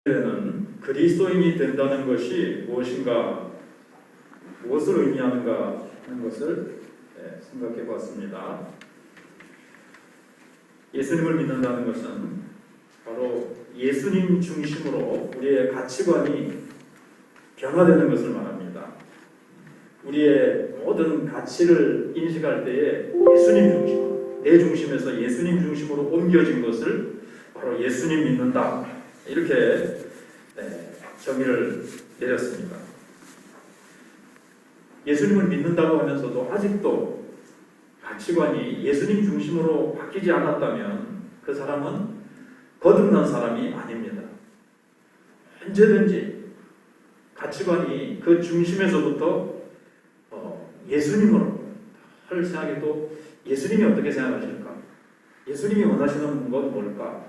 는 그리스도인이 된다는 것이 무엇인가, 무엇을 의미하는가 하는 것을 생각해 보았습니다. 예수님을 믿는다는 것은 바로 예수님 중심으로 우리의 가치관이 변화되는 것을 말합니다. 우리의 모든 가치를 인식할 때에 예수님 중심, 내 중심에서 예수님 중심으로 옮겨진 것을 바로 예수님 믿는다, 이렇게 정의를 내렸습니다. 예수님을 믿는다고 하면서도 아직도 가치관이 예수님 중심으로 바뀌지 않았다면 그 사람은 거듭난 사람이 아닙니다. 언제든지 가치관이 그 중심에서부터 예수님으로 할 생각이, 또 예수님이 어떻게 생각하실까? 예수님이 원하시는 건 뭘까?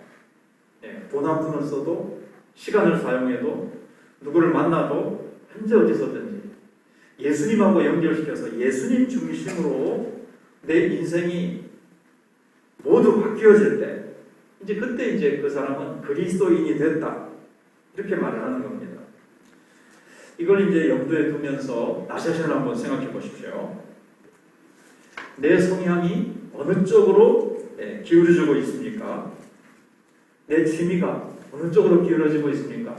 돈 한 푼을 써도, 시간을 사용해도, 누구를 만나도 언제 어디서든지 예수님하고 연결시켜서 예수님 중심으로 내 인생이 모두 바뀌어질 때, 그때 그 사람은 그리스도인이 됐다, 이렇게 말을 하는 겁니다. 이걸 염두에 두면서 나 자신을 한번 생각해 보십시오. 내 성향이 어느 쪽으로 기울어지고 있습니까? 내 취미가 어느 쪽으로 기울어지고 있습니까?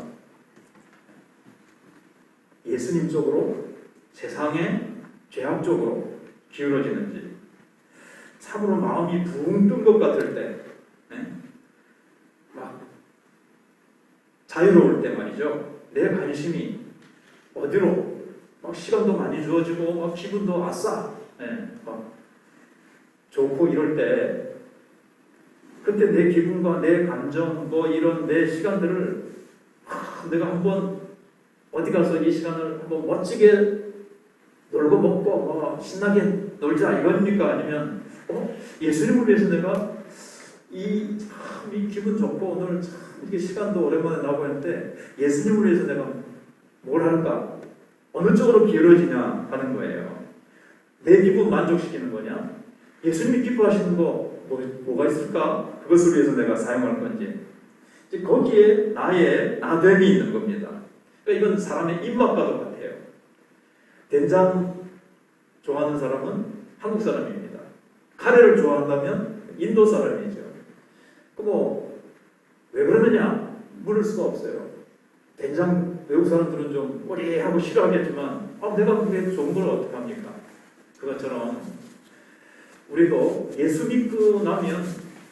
예수님 쪽으로, 세상의 죄악 쪽으로 기울어지는지, 참으로 마음이 붕 뜬 것 같을 때, 막 자유로울 때 말이죠. 내 관심이 어디로, 막 시간도 많이 주어지고, 막 기분도 아싸, 막 좋고 이럴 때, 그때 내 기분과 내 감정, 이런 내 시간들을 내가 한번 어디 가서 이 시간을 한번 멋지게 놀고 먹고 신나게 놀자, 이겁니까? 아니면 예수님을 위해서 내가 이 기분 좋고 오늘 참 이게 시간도 오랜만에 나고 했는데 예수님을 위해서 내가 뭘 할까? 어느 쪽으로 기울어지냐 하는 거예요. 내 기분 만족시키는 거냐? 예수님이 기뻐하시는 거 뭐가 있을까? 그것을 위해서 내가 사용할 건지. 거기에 나의 나됨이 있는 겁니다. 그러니까 이건 사람의 입맛과도 같아요. 된장 좋아하는 사람은 한국 사람입니다. 카레를 좋아한다면 인도 사람이죠. 왜 그러느냐? 물을 수가 없어요. 된장 외국 사람들은 좀 꼬리하고 싫어하겠지만 내가 그게 좋은 걸 어떡합니까? 그것처럼 우리도 예수 믿고 나면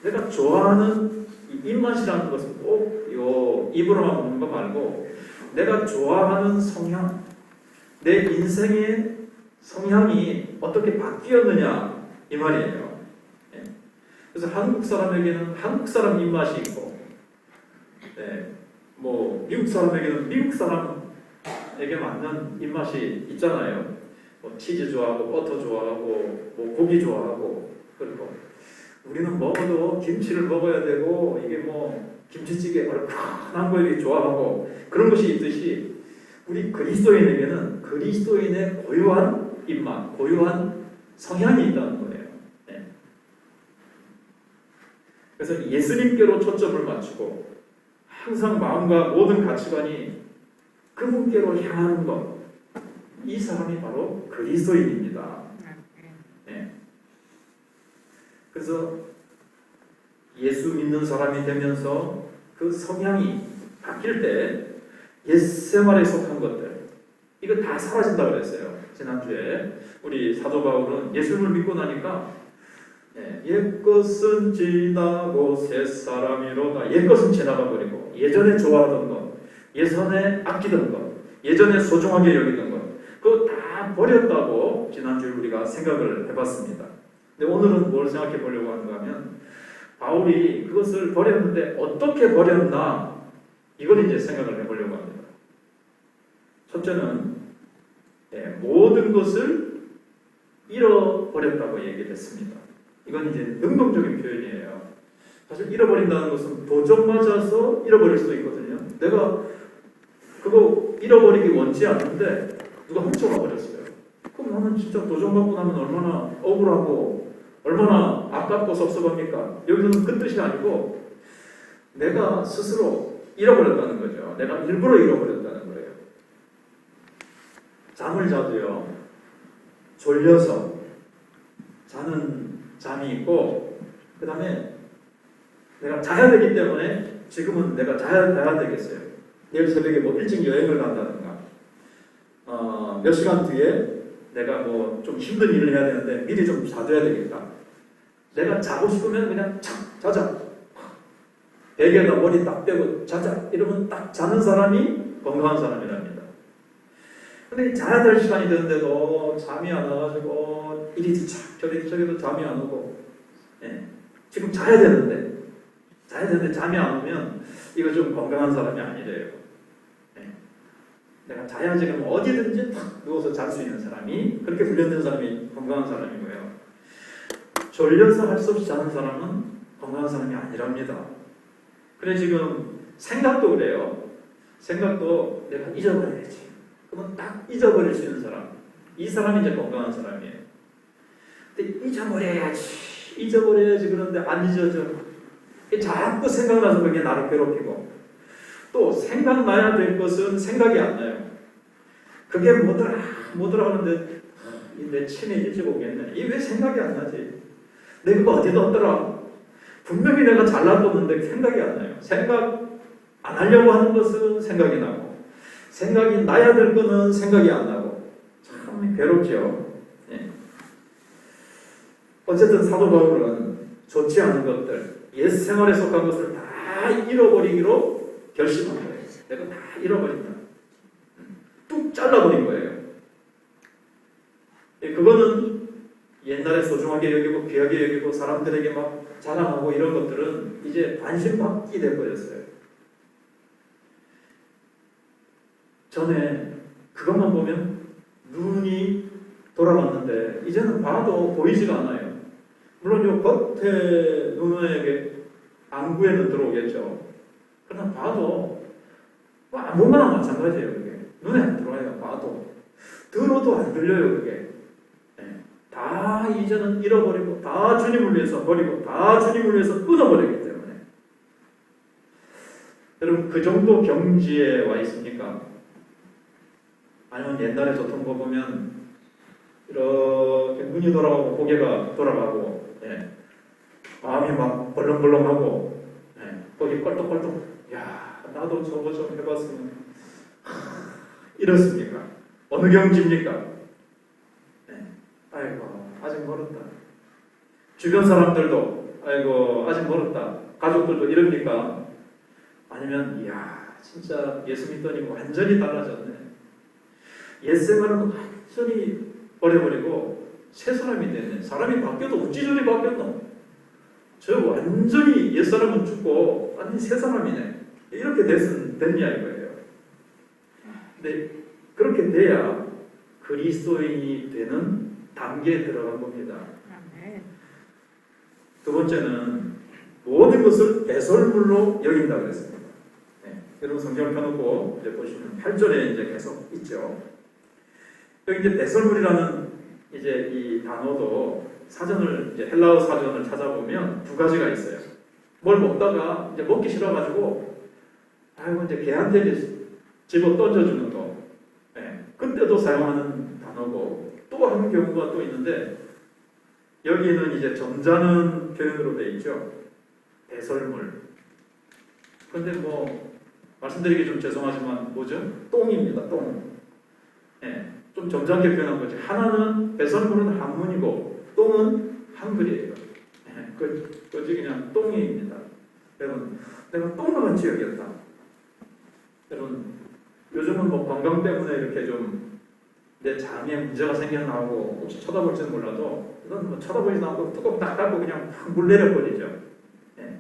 내가 좋아하는 입맛이라는 것은 꼭 입으로만 먹는 거 말고 내가 좋아하는 성향, 내 인생의 성향이 어떻게 바뀌었느냐, 이 말이에요. 그래서 한국 사람에게는 한국 사람 입맛이 있고, 미국 사람에게는 미국 사람에게 맞는 입맛이 있잖아요. 치즈 좋아하고 버터 좋아하고 고기 좋아하고. 그리고 우리는 먹어도 김치를 먹어야 되고, 이게 김치찌개 얼큰한 거 이렇게 좋아하고, 그런 것이 있듯이 우리 그리스도인에게는 그리스도인의 고유한 입맛, 고유한 성향이 있다는 거예요. 그래서 예수님께로 초점을 맞추고 항상 마음과 모든 가치관이 그분께로 향하는 것, 이 사람이 바로 그리스도인입니다. 그래서 예수 믿는 사람이 되면서 그 성향이 바뀔 때 옛생활에 속한 것들, 이거 다 사라진다고 그랬어요. 지난주에 우리 사도 바울은 예수를 믿고 나니까 옛것은 지나고 새사람이로다. 옛것은 지나가 버리고 예전에 좋아하던 것, 예전에 아끼던 것, 예전에 소중하게 여기던 것, 그거 다 버렸다고 지난주에 우리가 생각을 해봤습니다. 근데 오늘은 뭘 생각해 보려고 하는가 하면, 바울이 그것을 버렸는데 어떻게 버렸나, 이걸 생각을 해보려고 합니다. 첫째는 모든 것을 잃어버렸다고 얘기를 했습니다. 이건 능동적인 표현이에요. 사실 잃어버린다는 것은 도적 맞아서 잃어버릴 수도 있거든요. 내가 그거 잃어버리기 원치 않는데 누가 훔쳐가 버렸어요. 그럼 나는 진짜 도적 맞고 나면 얼마나 억울하고 얼마나 아깝고 섭섭합니까? 여기서는 그 뜻이 아니고 내가 스스로 잃어버렸다는 거죠. 내가 일부러 잃어버렸다는 거예요. 잠을 자도요, 졸려서 자는 잠이 있고, 그 다음에 내가 자야 되기 때문에 지금은 내가 자야 되겠어요. 내일 새벽에 뭐 일찍 여행을 간다든가, 몇 시간 뒤에 내가 뭐 좀 힘든 일을 해야 되는데 미리 좀 자둬야 되겠다. 내가 자고 싶으면 그냥 착 자자. 베개에다 머리 딱 떼고 자자. 이러면 딱 자는 사람이 건강한 사람이랍니다. 근데 자야 될 시간이 되는데도 잠이 안 와가지고 이리 뒤착 저리 뒤착해도 잠이 안 오고, 예. 지금 자야 되는데 잠이 안 오면 이거 좀 건강한 사람이 아니래요. 예. 내가 자야지 그럼 어디든지 탁 누워서 잘 수 있는 사람이, 그렇게 훈련된 사람이 건강한 사람이고요. 졸려서 할 수 없이 자는 사람은 건강한 사람이 아니랍니다. 그래 지금 생각도 그래요. 생각도 내가 잊어버려야지. 그러면 딱 잊어버릴 수 있는 사람, 이 사람이 이제 건강한 사람이에요. 근데 잊어버려야지 그런데 안 잊어져. 자꾸 생각나서 그게 나를 괴롭히고, 또 생각나야 될 것은 생각이 안 나요. 그게 뭐더라 하는데 내 치매 일찍 오겠네. 이게 왜 생각이 안 나지? 내가 그거 어디 뒀더라? 분명히 내가 잘놔뒀는데 생각이 안 나요. 생각 안 하려고 하는 것은 생각이 나고, 생각이 나야 될 거는 생각이 안 나고, 참 괴롭죠. 예. 어쨌든 사도 바울은 좋지 않은 것들, 옛 생활에 속한 것을 다 잃어버리기로 결심한 거예요. 내가 다 잃어버린다. 뚝 잘라버린 거예요. 예, 그거는 옛날에 소중하게 여기고 귀하게 여기고 사람들에게 막 자랑하고 이런 것들은 이제 관심받기 돼버렸어요. 전에 그것만 보면 눈이 돌아갔는데 이제는 봐도 보이지가 않아요. 물론 요 겉에 눈에게 안구에는 들어오겠죠. 그러나 봐도 뭐 아무거나 마찬가지예요. 그게 눈에 안 들어와요. 봐도 들어도 안 들려요. 그게 다 이제는 잃어버리고, 다 주님을 위해서 버리고, 다 주님을 위해서 끊어버리기 때문에. 여러분 그 정도 경지에 와 있습니까? 아니면 옛날에 좋던 거 보면 이렇게 눈이 돌아가고 고개가 돌아가고, 예. 마음이 막 벌렁벌렁하고, 예. 거기 껄떡껄떡, 야 나도 저거 좀 해봤으면, 이렇습니까? 어느 경지입니까? 예. 아이고 아직 멀었다. 주변 사람들도 아이고 아직 멀었다. 가족들도 이럽니까? 아니면 이야 진짜 예수 믿더니 완전히 달라졌네. 옛 생활은 완전히 버려버리고 새 사람이 됐네. 사람이 바뀌어도 어찌 저리 바뀌었노? 저 완전히 옛 사람은 죽고 완전히 새 사람이네. 이렇게 됐냐 이거예요. 근데 그렇게 돼야 그리스도인이 되는 단계에 들어간 겁니다. 두 번째는 모든 것을 배설물로 여긴다고 그랬습니다. 네. 여러분 성경을 펴놓고 이제 보시면 8절에 이제 계속 있죠. 여기 이제 배설물이라는 이제 이 단어도 사전을 이제 헬라어 사전을 찾아보면 두 가지가 있어요. 뭘 먹다가 이제 먹기 싫어가지고 아이고 이제 개한테 집어 던져주는 거. 네. 그때도 사용하는 단어고, 또 한 경우가 또 있는데 여기는 이제 점잖은 표현으로 되어 있죠. 배설물. 근데 뭐 말씀드리기 좀 죄송하지만 뭐죠? 똥입니다. 똥. 예, 좀 점잖게 표현한 거죠. 하나는 배설물은 한문이고 똥은 한글이에요. 예, 그지 그냥 똥입니다. 여러분, 내가 똥을 같이 여겼다. 여러분, 요즘은 뭐 건강 때문에 이렇게 좀 내 장에 문제가 생겨나고 혹시 쳐다볼지는 몰라도 이건 뭐 쳐다보지도 않고 뚜껑 딱 닫고 그냥 확 물 내려버리죠. 예.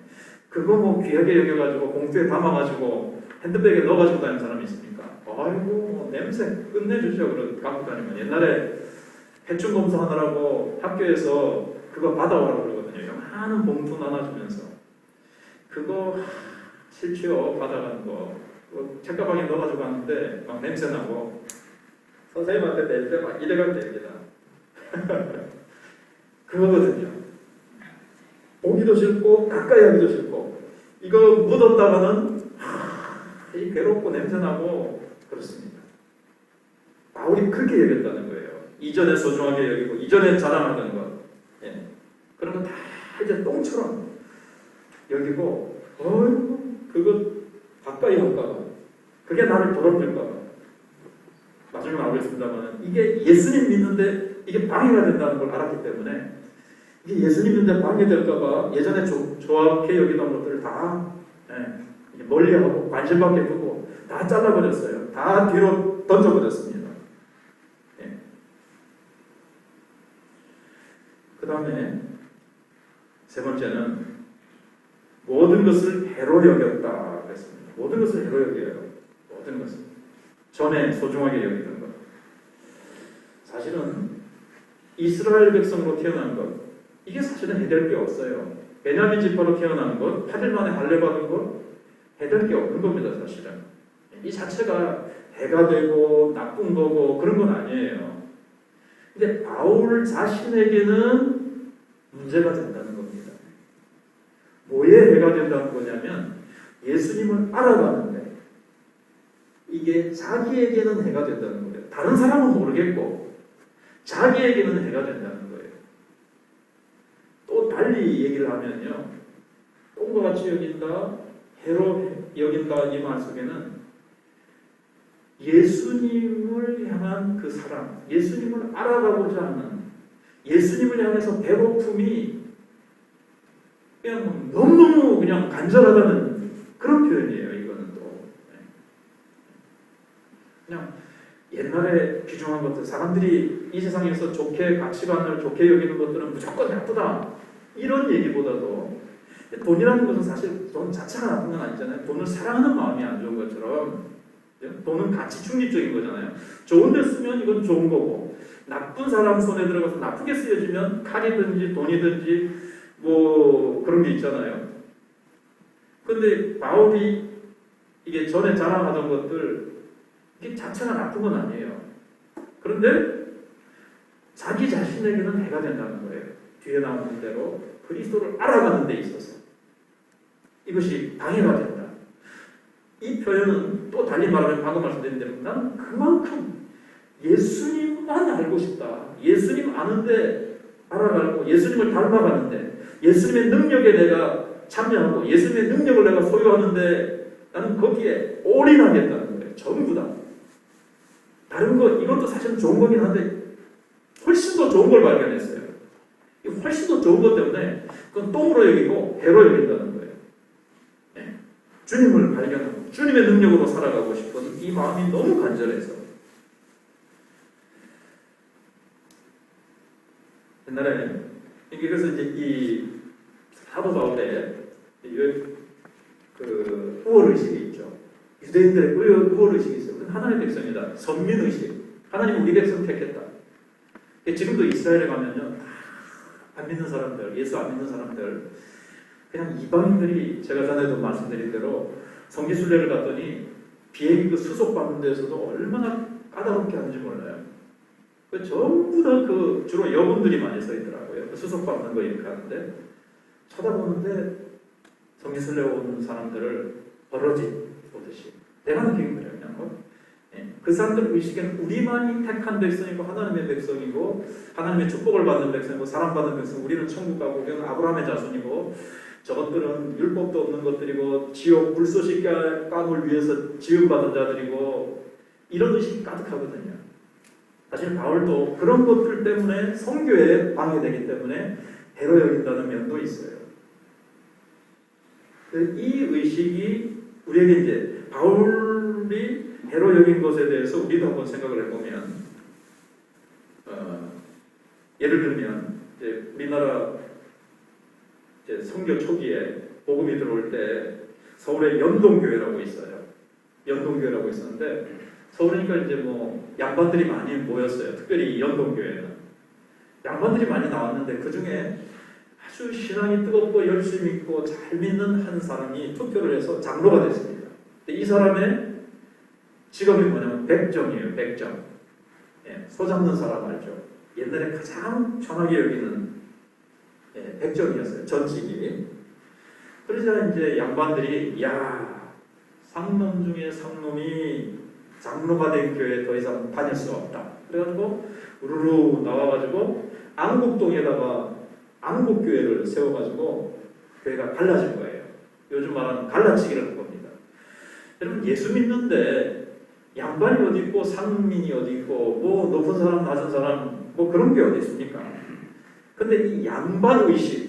그거 뭐 귀하게 여겨가지고 봉투에 담아가지고 핸드백에 넣어가지고 다니는 사람이 있습니까? 아이고 냄새 끝내주죠. 그런 갖고 다니면. 옛날에 해충 검사하느라고 학교에서 그거 받아오라고 그러거든요. 많은 봉투 나눠주면서 그거 싫죠. 받아가는 거. 책가방에 넣어가지고 가는데 막 냄새 나고 선생님한테 낼 때 막 이래갈 때입니다. 그거거든요. 오기도 싫고 가까이 하기도 싫고, 이거 묻었다가는 아주 괴롭고 냄새나고 그렇습니다. 바울이 그렇게 여겼다는 거예요. 이전에 소중하게 여기고 이전에 자랑하던 것, 예. 그런 거 다 이제 똥처럼 여기고 그거 가까이 할까봐, 그게 나를 더럽힐까봐. 나중에 나오겠습니다만 이게 예수님 믿는데 이게 방해가 된다는 걸 알았기 때문에, 이게 예수님 믿는데 방해될까봐 예전에 좋게 여기던 것들을 다 멀리하고 관심 밖에 두고 다 잘라버렸어요. 다 뒤로 던져버렸습니다. 예. 그 다음에 세 번째는 모든 것을 해로 여겼다 그랬습니다. 모든 것을 해로 여겨요. 모든 것을. 전에 소중하게 여기던 것. 사실은 이스라엘 백성으로 태어난 것, 이게 사실은 해될 게 없어요. 베냐민 지파로 태어난 것, 8일 만에 할례 받은 것, 해될 게 없는 겁니다, 사실은. 이 자체가 해가 되고 나쁜 거고 그런 건 아니에요. 근데 바울 자신에게는 문제가 된다는 겁니다. 뭐에 해가 된다는 거냐면, 예수님을 알아가는데 이게 자기에게는 해가 된다는 거예요. 다른 사람은 모르겠고 자기에게는 해가 된다는 거예요. 또 달리 얘기를 하면요, 똥과 같이 여긴다, 해로 여긴다, 이 말 속에는 예수님을 향한 그 사랑, 예수님을 알아가고자 하는, 예수님을 향해서 배고픔이 그냥 너무너무 그냥 간절하다는 그런 표현이에요. 이거는 또 그냥 옛날에 귀중한 것들, 사람들이 이 세상에서 좋게 가치관을 좋게 여기는 것들은 무조건 나쁘다, 이런 얘기보다도, 돈이라는 것은 사실 돈 자체가 나쁜 건 아니잖아요. 돈을 사랑하는 마음이 안 좋은 것처럼 돈은 가치 중립적인 거잖아요. 좋은 데 쓰면 이건 좋은 거고, 나쁜 사람 손에 들어가서 나쁘게 쓰여지면 칼이든지 돈이든지 뭐 그런 게 있잖아요. 근데 바울이 이게 전에 자랑하던 것들, 이게 자체가 나쁜 건 아니에요. 그런데 자기 자신에게는 해가 된다는 거예요. 뒤에 나오는 대로 그리스도를 알아가는 데 있어서 이것이 방해가 된다. 이 표현은 또 달리 말하면 방금 말씀드린 대로 나는 그만큼 예수님만 알고 싶다. 예수님 아는데 알아가고, 예수님을 닮아가는데, 예수님의 능력에 내가 참여하고 예수님의 능력을 내가 소유하는데 나는 거기에 올인하겠다는 거예요. 전부 다. 다른 거, 이것도 사실은 좋은 거긴 한데 훨씬 더 좋은 걸 발견했어요. 훨씬 더 좋은 것 때문에 그건 똥으로 여기고 해로 여긴다는 거예요. 네. 주님을 발견하고 주님의 능력으로 살아가고 싶은 이 마음이 너무 간절해서. 옛날에 그래서 이제 이 사도 바울의 그 우월의식이 있죠. 유대인들의 우월의식이 있어요. 하나님의 백성이다. 선민의식. 하나님 우리 백성 택했다. 지금도 이스라엘에 가면요, 안 믿는 사람들, 예수 안 믿는 사람들, 그냥 이방인들이, 제가 전에도 말씀드린 대로 성지순례를 갔더니 비행기 그 수속 받는 데서도 얼마나 까다롭게 하는지 몰라요. 전부 다 주로 여군들이 많이 서 있더라고요. 수속 받는 거 이렇게 하는데, 쳐다보는데 성지순례 온 사람들을 버러지 보듯이. 내가 느끼는 거예요, 그냥. 그 사람들 의식에는 우리만이 택한 백성이고 하나님의 백성이고 하나님의 축복을 받는 백성이고 사랑받는 백성, 우리는 천국 가고 우리는 아브라함의 자손이고 저것들은 율법도 없는 것들이고 지옥 불쏘시감을 위해서 지음받은 자들이고, 이런 의식이 가득하거든요. 사실 바울도 그런 것들 때문에 선교에 방해되기 때문에 해로 여긴다는 면도 있어요. 이 의식이 우리에게 이제 바울이 해로 여긴 것에 대해서 우리도 한번 생각을 해보면, 예를 들면 이제 우리나라 이제 선교 초기에 복음이 들어올 때 서울에 연동교회라고 있어요. 연동교회라고 있었는데, 서울이니까 이제 뭐 양반들이 많이 모였어요. 특별히 연동교회는 양반들이 많이 나왔는데 그 중에 아주 신앙이 뜨겁고 열심히 있고 잘 믿는 한 사람이 투표를 해서 장로가 됐습니다. 근데 이 사람의 직업이 뭐냐면 백정이에요. 백정. 예, 소 잡는 사람 알죠? 옛날에 가장 편하게 여기는 백정이었어요. 전직이. 그러자 이제 양반들이, 야, 상놈 중에 상놈이 장로가 된 교회에 더 이상 다닐 수 없다. 그래가지고 우르르 나와가지고 안국동에다가 안국교회를 세워가지고 교회가 갈라진 거예요. 요즘 말하는 갈라치기를 한 겁니다. 여러분 예수 믿는데 양반이 어디 있고 상민이 어디 있고 뭐 높은 사람 낮은 사람 뭐 그런 게 어디 있습니까? 근데 이 양반 의식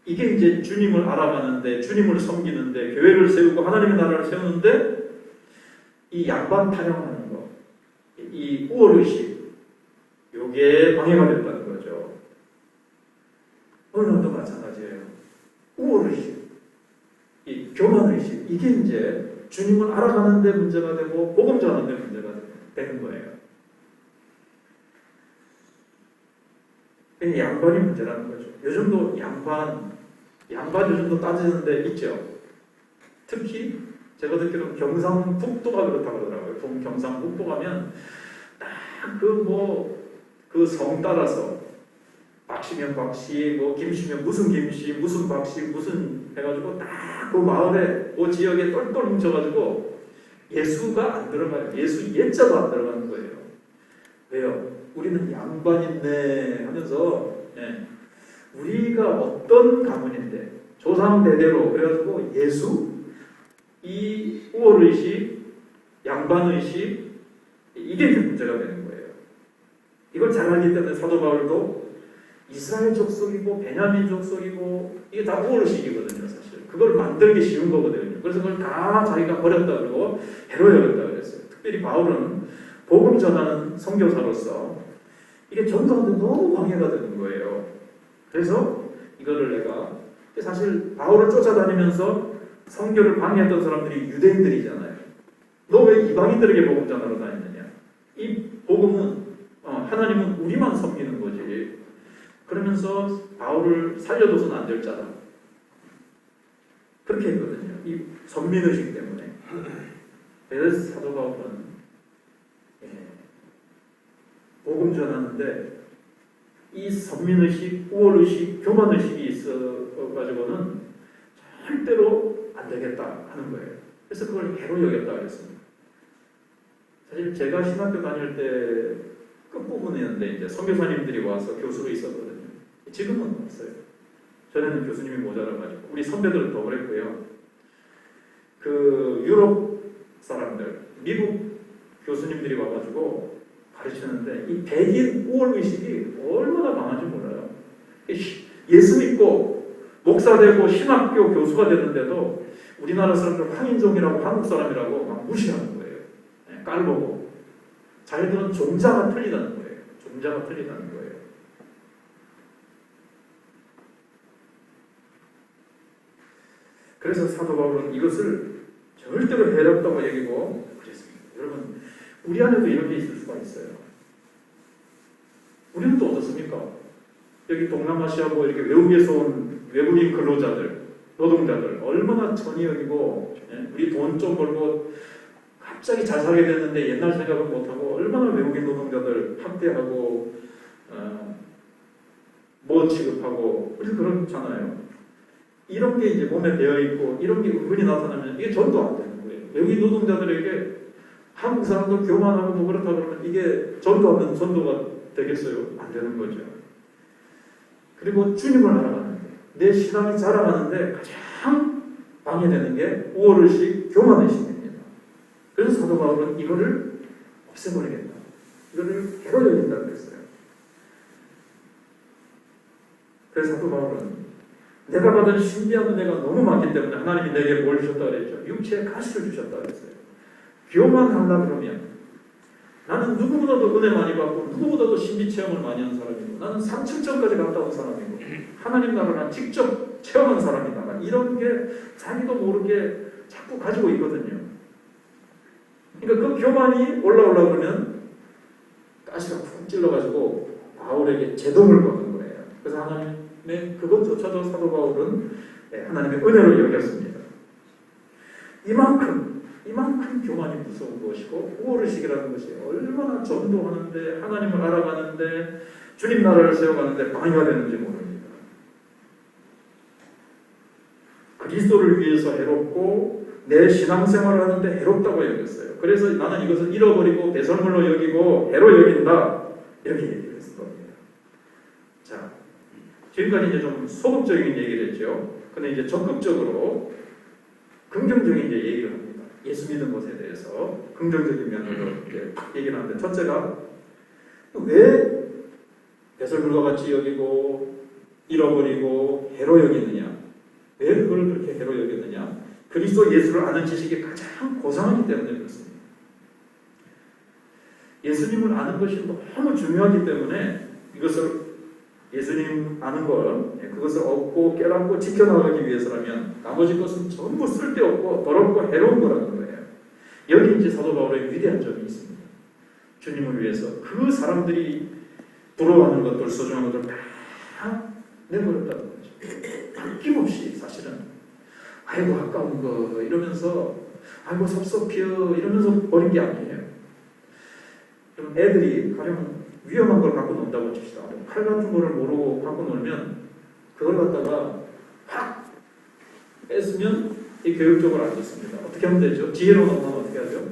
이게 이제 주님을 알아가는데 주님을 섬기는데 교회를 세우고 하나님의 나라를 세우는데 이 양반 타령하는 거, 이 우월의식 요게 방해가 됐다는 거죠. 오늘도 마찬가지예요. 우월의식, 이 교만의식 이게 이제 주님을 알아가는 데 문제가 되고 복음 전하는 데 문제가 되는 거예요. 이게 양반이 문제라는 거죠. 요즘도 양반 요즘도 따지는 데 있죠. 특히 제가 듣기로는 경상북도가 그렇다고 하더라고요. 경상북도 가면 딱 그 성 따라서 박씨면 박씨, 뭐 김씨면 무슨 김씨, 무슨 박씨, 무슨 해가지고 딱 그 마을에 그 지역에 똘똘 뭉쳐가지고 예수가 안 들어가요. 예수 예자도 안 들어가는 거예요. 왜요? 우리는 양반인데 하면서 우리가 어떤 가문인데 조상 대대로 그래가지고 예수 이 우월의식, 양반의식 이게 문제가 되는 거예요. 이걸 잘 알기 때문에 사도 바울도 이스라엘 족속이고 베냐민 족속이고 이게 다 우월의식이거든요. 사실 그걸 만들기 쉬운 거거든요. 그래서 그걸 다 자기가 버렸다 그러고 해로여겼다 그랬어요. 특별히 바울은 복음 전하는 선교사로서 이게 전도하는데 너무 방해가 되는 거예요. 그래서 이거를 내가 사실 바울을 쫓아다니면서 선교를 방해했던 사람들이 유대인들이잖아요. 너 왜 이방인들에게 복음 전하러 다니느냐? 이 복음은 하나님은 우리만 섬기는 거지. 그러면서 바울을 살려둬서는 안 될 자다. 그렇게 했거든요. 이 선민의식 때문에. 그래서 사도 바울은 복음 전하는데 이 선민의식, 우월의식, 교만의식이 있어가지고는 절대로 안 되겠다 하는 거예요. 그래서 그걸 해로 여겼다 그랬습니다. 사실 제가 신학교 다닐 때 끝부분이었는데 이제 선교사님들이 와서 교수로 있었거든요. 지금은 없어요. 전에는 교수님이 모자라가지고 우리 선배들은 더 그랬고요. 그 유럽 사람들, 미국 교수님들이 와가지고 가르치는데 이 백인 우월의식이 얼마나 강한지 몰라요. 예수 믿고 목사 되고 신학교 교수가 됐는데도 우리나라 사람들 황인종이라고 한국 사람이라고 막 무시하는 거예요. 깔보고. 자기들은 종자가 틀리다는 거예요. 종자가 틀리다는 거예요. 그래서 사도 바울은 이것을 절대로 해롭다고 여기고 그랬습니다. 여러분, 우리 안에도 이런 게 있을 수가 있어요. 우리는 또 어떻습니까? 여기 동남아시아 뭐 이렇게 외국에서 온 외국인 근로자들, 노동자들 얼마나 천히 여기고 우리 돈 좀 벌고 갑자기 잘 살게 됐는데 옛날 생각은 못하고 얼마나 외국인 노동자들 학대하고 뭐 취급하고 우리 그렇잖아요. 이런 게 이제 몸에 배어있고 이런 게 은근히 나타나면 이게 전도 안 되는 거예요. 외국인 노동자들에게 한국 사람도 교만하고 뭐 그렇다 그러면 이게 전도하면 전도가 되겠어요? 안 되는 거죠. 그리고 주님을 알아가는데 내 신앙이 자라가는데 가장 방해되는 게 우월의식, 교만의식입니다. 그래서 사도 바울은 이거를 없애버리겠다. 이거를 해로 여긴다고 그랬어요. 그래서 사도 바울은 내가 받은 신비한 은혜가 너무 많기 때문에 하나님이 내게 뭘 주셨다 그랬죠? 육체의 가시를 주셨다 그랬어요. 교만하려 그러면 나는 누구보다도 은혜 많이 받고 누구보다도 신비 체험을 많이 한 사람이고 나는 3층전까지 갔다 온 사람이고 하나님 나라를 직접 체험한 사람이다. 이런 게 자기도 모르게 자꾸 가지고 있거든요. 그러니까 그 교만이 올라오려고 그러면 가시가 푹 찔러가지고 바울에게 제동을 거는 거예요. 그래서 하나님의 그것조차도 사도 바울은 하나님의 은혜로 여겼습니다. 이만큼 교만이 무서운 것이고 우월의식이라는 것이 얼마나 전도하는데 하나님을 알아가는데 주님 나라를 세워가는데 방해가 되는지 모릅니다. 그리스도를 위해서 해롭고 내 신앙생활을 하는데 해롭다고 여겼어요. 그래서 나는 이것을 잃어버리고 배설물로 여기고 해로 여긴다. 이렇게 얘기를 했을 겁니다. 자, 지금까지 이제 좀 소극적인 얘기를 했죠. 근데 이제 적극적으로 긍정적인 이제 얘기를 합니다. 예수 믿는 것에 대해서 긍정적인 면으로 이렇게 얘기를 하는데, 첫째가 왜 배설물과 같이 여기고 잃어버리고 해로 여기느냐? 왜 그걸 그렇게 해로 여기느냐? 그리스도 예수를 아는 지식이 가장 고상하기 때문에 그렇습니다. 예수님을 아는 것이 너무 중요하기 때문에 이것을 예수님 아는 걸, 그것을 얻고 깨닫고 지켜나가기 위해서라면 나머지 것은 전부 쓸데없고 더럽고 해로운 거라는 거예요. 여기 이제 사도 바울의 위대한 점이 있습니다. 주님을 위해서 그 사람들이 부러워하는 것들, 소중한 것들 다 내버렸다는 거죠. 아낌없이 사실은 아이고 아까운 거 이러면서 아이고 섭섭해요 이러면서 버린 게 아니에요. 좀 애들이 가령 위험한 걸 갖고 논다고 칩시다. 칼 같은 거를 모르고 갖고 놀면 그걸 갖다가 확 뺐으면 이 교육적으로 안 좋습니다. 어떻게 하면 되죠? 지혜로 넘어가면 어떻게 하죠?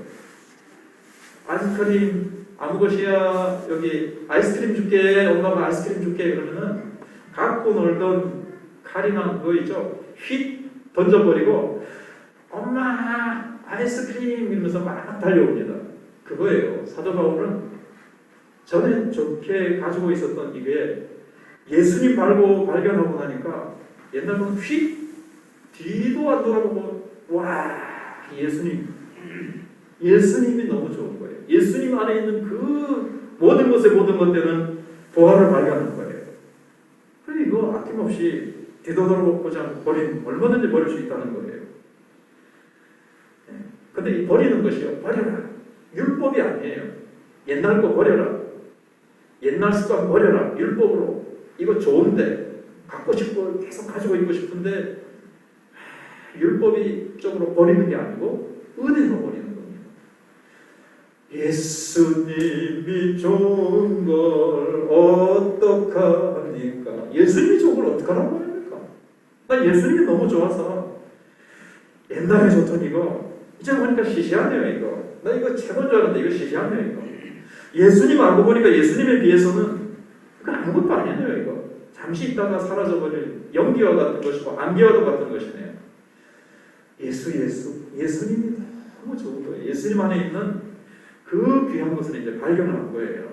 아이스크림 아무 것이야 여기 아이스크림 줄게 엄마가 아이스크림 줄게 그러면은 갖고 놀던 칼이나 그거 있죠? 휙 던져버리고 엄마 아이스크림 이러면서 막 달려옵니다. 그거예요. 사도 바울은 전에 좋게 가지고 있었던 이게 예수님 발견하고 나니까 옛날에는 휙 뒤도 안 돌아보고 와 예수님이 너무 좋은 거예요. 예수님 안에 있는 그 모든 것의 모든 것 때는 부활을 발견한 거예요. 그래서 이거 아낌없이 뒤돌아보지 않고 얼마든지 버릴 수 있다는 거예요. 근데 이 버리는 것이요. 버려라. 율법이 아니에요. 옛날 거 버려라. 옛날 습관 버려라. 율법으로. 이거 좋은데 갖고 싶고 계속 가지고 있고 싶은데 율법이 쪽으로 버리는 게 아니고 은혜로 버리는 겁니다. 예수님이 좋은 걸 어떡합니까? 예수님이 좋은 걸 어떡하라고 합니까? 나 예수님이 너무 좋아서 옛날에 좋던 이거 이제 보니까 시시하네요 이거. 나 이거 최고인 줄 알았는데 이거 시시하네요 이거. 예수님 알고 보니까 예수님에 비해서는 그건 아무것도 아니네요 이거. 잠시 있다가 사라져버릴 연기와 같은 것이고 안개와도 같은 것이네요. 예수님이 너무 좋은 거예요. 예수님 안에 있는 그 귀한 것을 이제 발견한 거예요.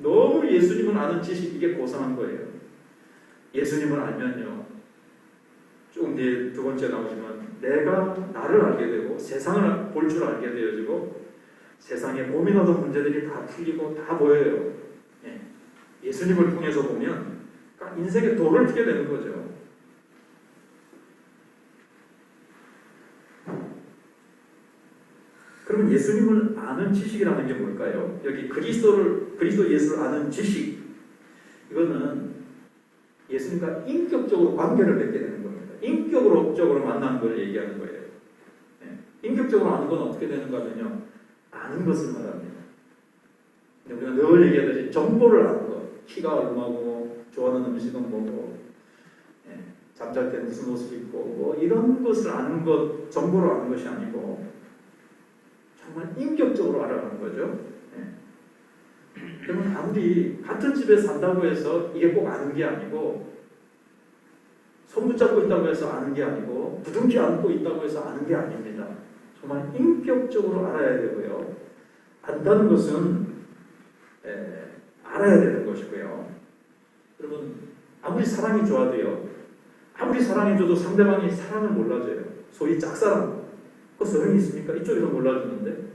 너무 예수님을 아는 지식 이게 고상한 거예요. 예수님을 알면요. 쭉 뒤에 두 번째 나오지만 내가 나를 알게 되고 세상을 볼 줄 알게 되어지고 세상에 고민하던 문제들이 다 풀리고 다 보여요. 예수님을 통해서 보면 인생의 도를 트게 되는 거죠. 그러면 예수님을 아는 지식이라는 게 뭘까요? 여기 그리스도 예수를 아는 지식, 이거는 예수님과 인격적으로 관계를 맺게 되는 겁니다. 인격적으로 만나는 걸 얘기하는 거예요. 인격적으로 아는 건 어떻게 되는가 하면요, 아는 것을 말합니다. 우리가 늘 얘기하듯이 정보를 아는 것, 키가 얼마고 좋아하는 음식은 뭐고 잠잘 때 무슨 옷을 입고 뭐 이런 것을 아는 것, 정보로 아는 것이 아니고 정말 인격적으로 알아가는 거죠. 그러면 아무리 같은 집에 산다고 해서 이게 꼭 아는 게 아니고 손 붙잡고 있다고 해서 아는 게 아니고 부둥켜 안고 있다고 해서 아는 게 아닙니다. 정말 인격적으로 알아야 되고요. 안다는 것은 알아야 되는 것이고요. 여러분 아무리 사랑이 좋아도요. 아무리 사랑해줘도 상대방이 사랑을 몰라줘요. 소위 짝사랑. 그 소용이 있습니까? 이쪽에서 몰라주는데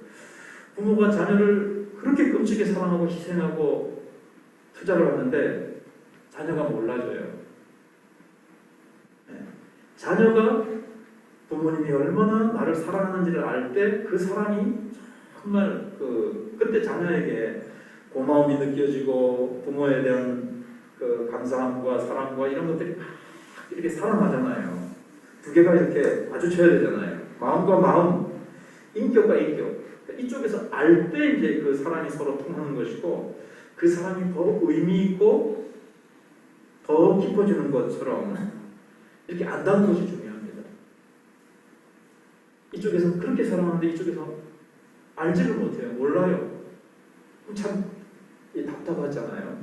부모가 자녀를 그렇게 끔찍하게 사랑하고 희생하고 투자를 하는데 자녀가 몰라줘요. 자녀가 부모님이 얼마나 나를 사랑하는지를 알 때 그 사랑이 정말 그때 자녀에게 고마움이 느껴지고 부모에 대한 그 감사함과 사랑과 이런 것들이 막 이렇게 살아나잖아요. 두 개가 이렇게 마주쳐야 되잖아요. 마음과 마음, 인격과 인격. 이쪽에서 알 때 이제 그 사랑이 서로 통하는 것이고 그 사랑이 더 의미 있고 더 깊어지는 것처럼 이렇게 안다는 것이 중요합니다. 이쪽에서 그렇게 사랑하는데 이쪽에서 알지를 못해요. 몰라요. 참 답답하잖아요.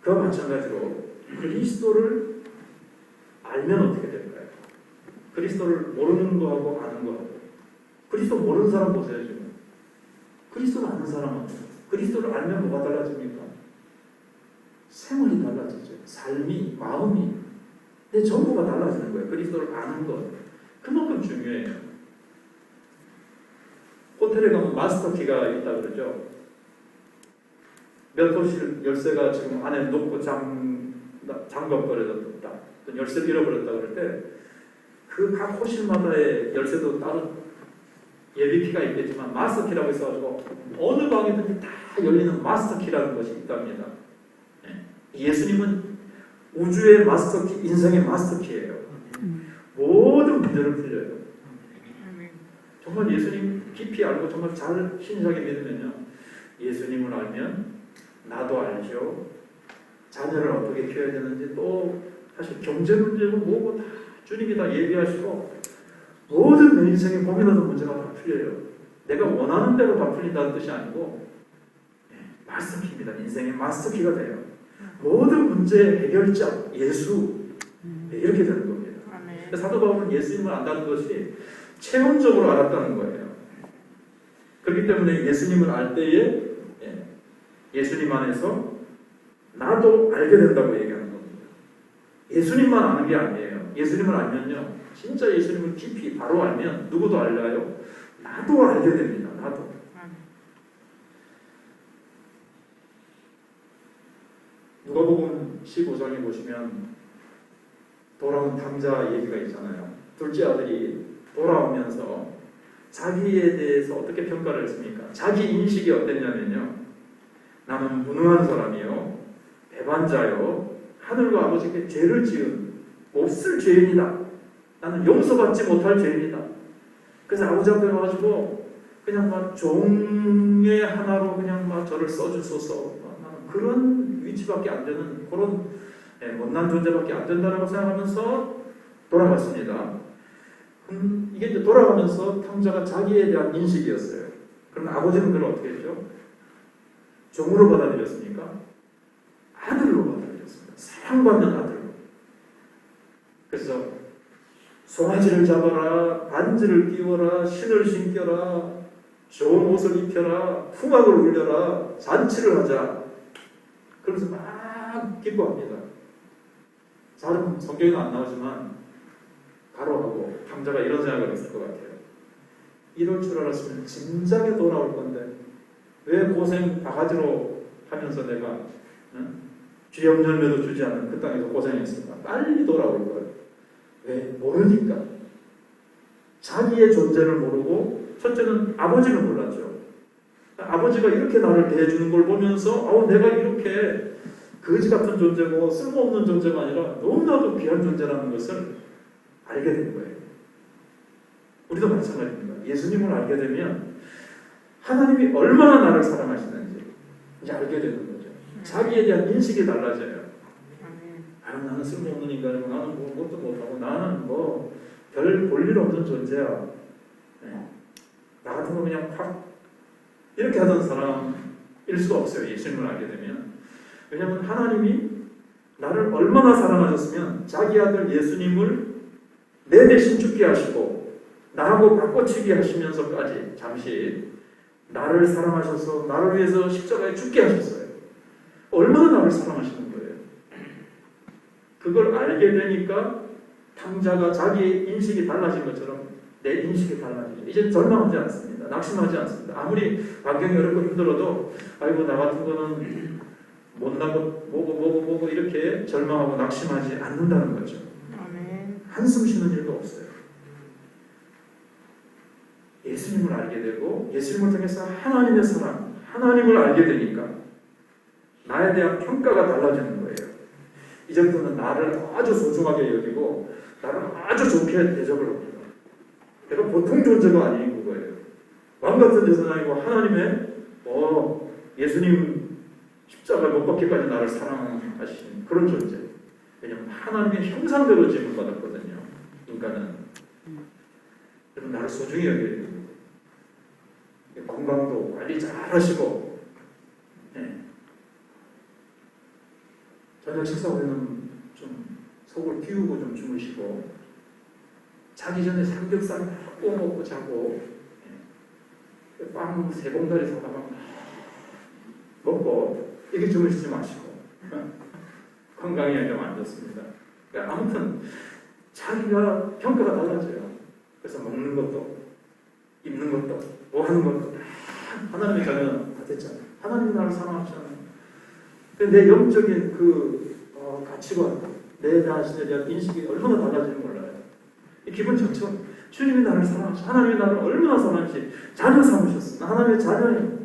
그와 마찬가지로 그리스도를 알면 어떻게 될까요? 그리스도를 모르는 거하고 아는 거하고. 그리스도 모르는 사람 보세요 지금. 그리스도를 아는 사람은 그리스도를 알면 뭐가 달라집니까? 생활이 달라지죠. 삶이, 마음이. 내 전부가 달라지는 거예요. 그리스도를 아는 것. 그만큼 중요해요. 호텔에 가면 마스터키가 있다 그러죠. 몇 호실 열쇠가 지금 안에 놓고 잠궈버려졌다. 열쇠를 잃어버렸다 그럴 때 그 각 호실마다의 열쇠도 따로 예비키가 있겠지만 마스터키라고 있어가지고 어느 방이든지 다 열리는 마스터키라는 것이 있답니다. 예수님은 우주의 마스터키, 인생의 마스터키예요. 모든 문제를 풀려요. 정말 예수님 깊이 알고 정말 잘 신실하게 믿으면요, 예수님을 알면 나도 알죠. 자녀를 어떻게 키워야 되는지, 또 사실 경제 문제고 뭐고 다 주님이 다 예비하시고 모든 내 인생에 고민하는 문제가 다 풀려요. 내가 원하는 대로 다 풀린다는 뜻이 아니고 마스터키입니다. 인생의 마스터키가 돼요. 모든 문제의 해결자 예수, 이렇게 되는 겁니다. 사도 바울은 예수님을 안다는 것이 체험적으로 알았다는 거예요. 그렇기 때문에 예수님을 알 때에 예수님 안에서 나도 알게 된다고 얘기하는 겁니다. 예수님만 아는 게 아니에요. 예수님을 알면요, 진짜 예수님을 깊이 바로 알면 누구도 알아요? 나도 알게 됩니다. 나도. 누가복음 15장에 보시면 돌아온 탕자 얘기가 있잖아요. 둘째 아들이 돌아오면서 자기에 대해서 어떻게 평가를 했습니까? 자기 인식이 어땠냐면요, 나는 무능한 사람이요, 배반자요, 하늘과 아버지께 죄를 지은 없을 죄인이다. 나는 용서받지 못할 죄인이다. 그래서 아버지 앞에 와가지고 그냥 막 종의 하나로 그냥 막 저를 써주소서, 나는 그런 위치밖에 안 되는 그런 못난 존재밖에 안 된다라고 생각하면서 돌아갔습니다. 이게 이제 돌아가면서 탕자가 자기에 대한 인식이었어요. 그럼 아버지는 그걸 어떻게 했죠? 종으로 받아들였습니까? 아들로 받아들였습니다. 사랑받는 아들로. 그래서 송아지를 잡아라, 반지를 끼워라, 신을 신겨라, 좋은 옷을 입혀라, 풍악을 울려라, 잔치를 하자. 그러면서 막 기뻐합니다. 잘은 성경에는 안 나오지만 가로하고 탕자가 이런 생각을 했을 것 같아요. 이럴 줄 알았으면 진작에 돌아올 건데 왜 고생 바가지로 하면서 내가 쥐염 열매도 주지 않는 그 땅에서 고생했을까? 빨리 돌아올 걸. 왜? 모르니까. 자기의 존재를 모르고, 첫째는 아버지를 몰랐죠. 아버지가 이렇게 나를 대해주는 걸 보면서 내가 이렇게 거지 같은 존재고 쓸모없는 존재가 아니라 너무나도 귀한 존재라는 것을 알게 된 거예요. 우리도 마찬가지입니다. 예수님을 알게 되면 하나님이 얼마나 나를 사랑하시는지 이제 알게 되는 거죠. 자기에 대한 인식이 달라져요. 나는 쓸모없는 인간이고, 나는 뭐 것도 못하고, 나는 뭐 별 볼일 없는 존재야. 나 같은 거 그냥 확 이렇게 하던 사람일 수가 없어요. 예수님을 알게 되면. 왜냐하면 하나님이 나를 얼마나 사랑하셨으면 자기 아들 예수님을 내 대신 죽게 하시고 나하고 바꿔치기 하시면서까지 잠시 나를 사랑하셔서 나를 위해서 십자가에 죽게 하셨어요. 얼마나 나를 사랑하시는 거예요. 그걸 알게 되니까 탕자가 자기의 인식이 달라진 것처럼 내 인식이 달라지죠. 이제 절망하지 않습니다. 낙심하지 않습니다. 아무리 환경이 어렵고 힘들어도 아이고 나 같은 거는 못나고 뭐고 이렇게 절망하고 낙심하지 않는다는 거죠. 한숨 쉬는 일도 없어요. 예수님을 알게 되고 예수님을 통해서 하나님의 사랑, 하나님을 알게 되니까 나에 대한 평가가 달라지는 거예요. 이제부터는 나를 아주 소중하게 여기고 나를 아주 좋게 대접을 합니다. 내가 보통 존재가 아닌 거예요. 왕 같은 존재는 아니고 하나님의 예수님 십자가 못 박기까지 나를 사랑하신 그런 존재. 왜냐하면 하나님의 형상대로 지음을 받았거든요. 인간은. 여러분 나를 소중히 여겨야 됩니다. 건강도 관리 잘 하시고, 네. 저녁 식사 후에는 좀 속을 비우고 좀 주무시고, 자기 전에 삼겹살 막 구워 먹고 자고, 네. 빵 3봉다리 사다가 먹고, 이렇게 주무시지 마시고, 건강에 좀 안 좋습니다. 그러니까 아무튼 자기가 평가가 달라져요. 그래서 먹는 것도, 입는 것도, 뭐 하는 것도 하나님의 자녀는 다 됐잖아요. 하나님이 나를 사랑하시잖아요. 내 영적인 가치관, 내 자신에 대한 인식이 얼마나 달라지는지 몰라요. 기분 좋죠? 주님이 나를 사랑하시고 하나님이 나를 얼마나 사랑하시 자녀 삼으셨어. 나 하나님의 자녀예요.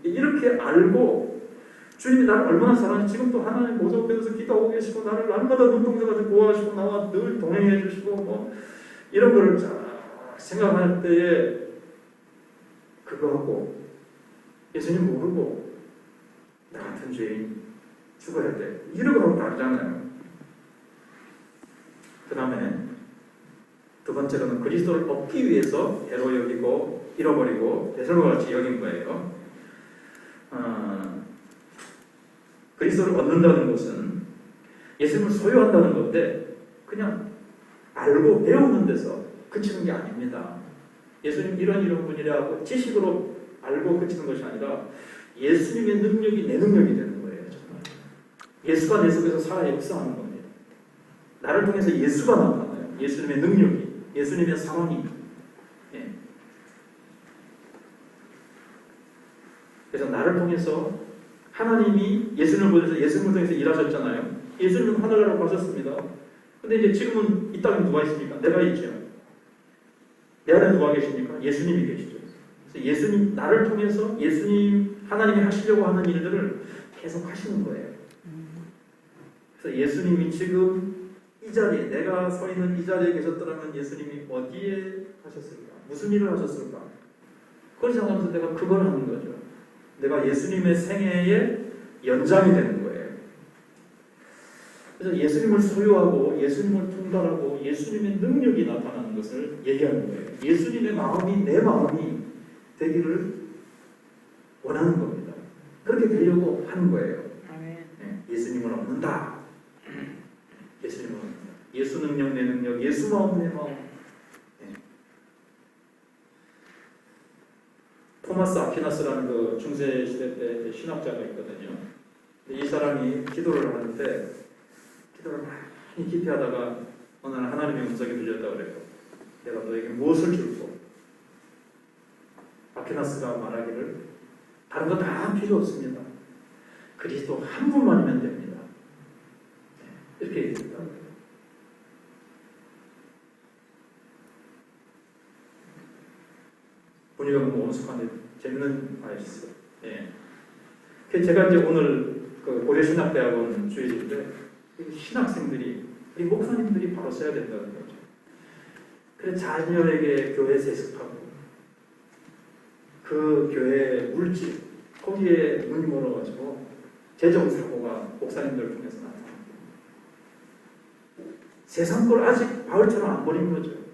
이렇게 알고 주님이 나를 얼마나 사랑하시 지금도 하나님 보좌 앞에서 기도하고 계시고 나를 날마다 눈동자 가지고 보호하시고 나와 늘 동행해 주시고 뭐 이런 거를 쫙 생각할 때에 그거하고 예수님 모르고 나 같은 죄인 죽어야 돼. 이런 거하고 다르잖아요. 그 다음에 두 번째로는 그리스도를 얻기 위해서 배로 여기고 잃어버리고 배설과 같이 여긴 거예요. 그리스도를 얻는다는 것은 예수님을 소유한다는 건데 그냥 알고 배우는 데서 그치는 게 아닙니다. 예수님 이런 분이라 하고 지식으로 알고 그치는 것이 아니라 예수님의 능력이 내 능력이 되는 거예요. 정말. 예수가 내 속에서 살아 역사하는 겁니다. 나를 통해서 예수가 나타나요. 예수님의 능력이, 예수님의 상황이. 예. 그래서 나를 통해서 하나님이 예수님을 보내서 예수님을 통해서 일하셨잖아요. 예수님은 하늘나라로 가셨습니다. 근데 이제 지금은 이 땅에 누가 있습니까? 내가 있죠. 내 안에 누가 계십니까? 예수님이 계시죠. 그래서 예수님, 나를 통해서 예수님, 하나님이 하시려고 하는 일들을 계속 하시는 거예요. 그래서 예수님이 지금 이 자리에, 내가 서 있는 이 자리에 계셨더라면 예수님이 어디에 하셨을까? 무슨 일을 하셨을까? 그걸 생각하면서 내가 그걸 하는 거죠. 내가 예수님의 생애의 연장이 되는 거예요. 그래서 예수님을 소유하고 예수님을 통달하고 예수님의 능력이 나타나는 것을 얘기하는 거예요. 예수님의 마음이 내 마음이 되기를 원하는 겁니다. 그렇게 되려고 하는 거예요. 네, 예수님을 얻는다. 예수님을 얻는다. 예수 능력 내 능력, 예수 마음 내 마음. 네. 토마스 아퀴나스라는 그 중세 시대 때 신학자가 있거든요. 이 사람이 기도를 하는데 기도를 많이 깊이 하다가 어느 날 하나님의 음성이 들렸다고 그래요. 내가 너에게 무엇을 줄고? 아퀴나스가 말하기를 다른 거 다 필요 없습니다. 그리스도 한 분만이면 됩니다. 이렇게 얘기했다. 분위기가 너무 엄숙한데 재밌는 아이였어요. 예. 제가 이제 오늘 그 고려신학대학원 주일인데 신학생들이 이 목사님들이 바로 써야 된다는 거죠. 그래서 자녀에게 교회 세습하고 그 교회 물질 거기에 눈이 멀어가지고 재정사고가 목사님들을 통해서 나타납니다. 세상 걸 아직 바울처럼 안 버린 거죠.